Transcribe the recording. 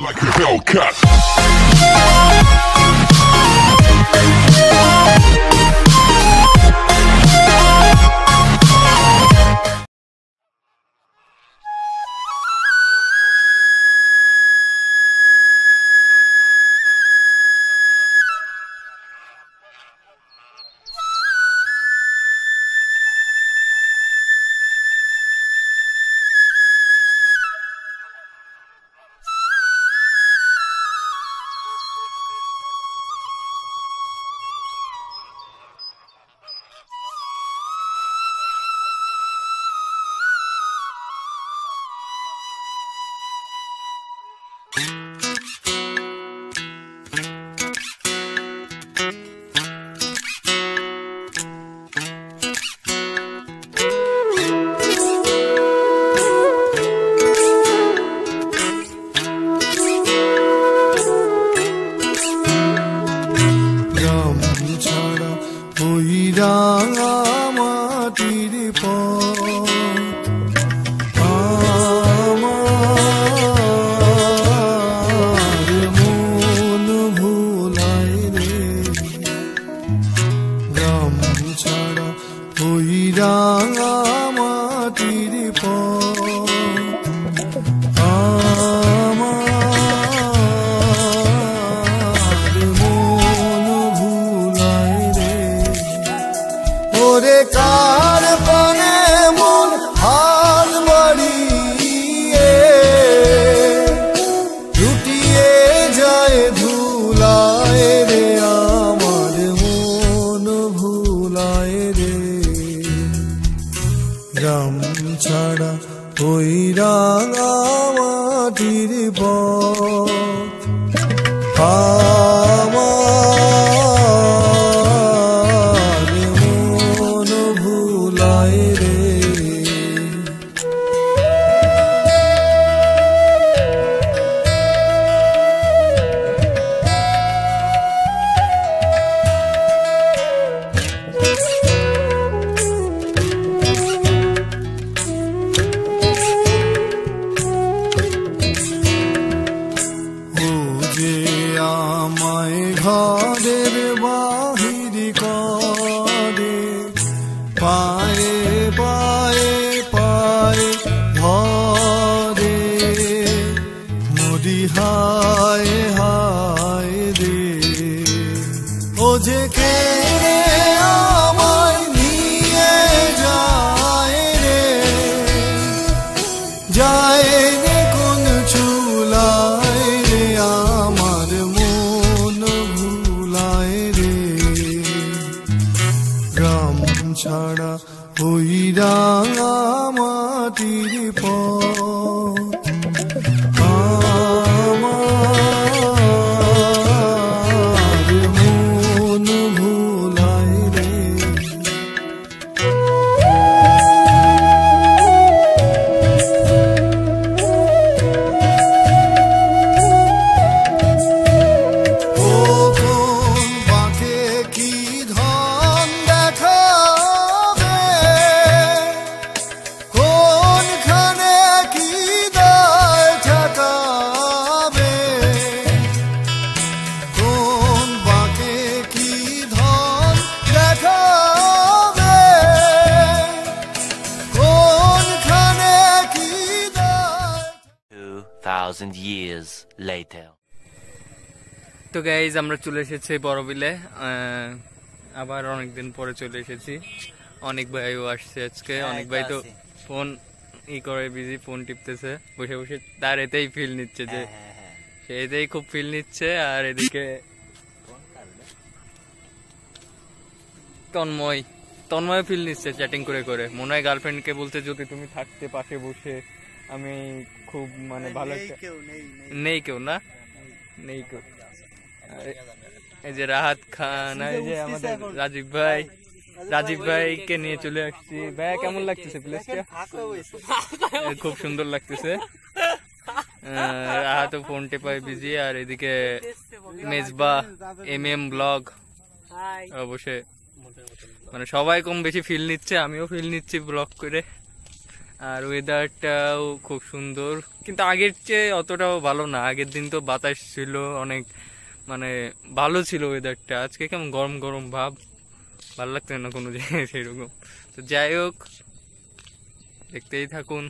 like a Hellcat. years later. তো guys আমরা চলে এসেছি বড়বিলে, আবার অনেকদিন পরে চলে এসেছি। অনেক ভাইও আসছে আজকে, অনেক ভাই তো ফোন করে বিজি, ফোন টিপতেছে বসে বসে, তার এতেই ফিল নিচ্ছে যে সে এতেই খুব ফিল নিচ্ছে। আর এদিকে তন্ময় ফিল নিচ্ছে চ্যাটিং করে করে, মনে হয় গার্লফ্রেন্ডকে বলতে যদি তুমি থাকতে পাশে বসে আমি খুব মানে ভালো একটা নেই কেউ না নেই কেউ। এই যে রাহাত খান, এই যে আমাদের রাজীব ভাইকে নিয়ে চলে আসছি। ভাই কেমন লাগতেছে প্লেসটা? খুব সুন্দর লাগতেছে। রাহাত ফোন টেপায় বিজি, আর এদিকে মেজবা MM ব্লগ অবশ্যই মানে সবাই কম বেশি ফিল নিচ্ছে, আমিও ফিল নিচ্ছি ব্লগ করে। আর ওয়েদারটাও খুব সুন্দর, কিন্তু আগের চেয়ে অতটাও ভালো না। আগের দিন তো বাতাস ছিল অনেক, মানে ভালো ছিল ওয়েদারটা। আজকে কেমন গরম গরম ভাব, ভালো লাগছে না কোনো জায়গায় সেরকম। তো যাই হোক, দেখতেই থাকুন।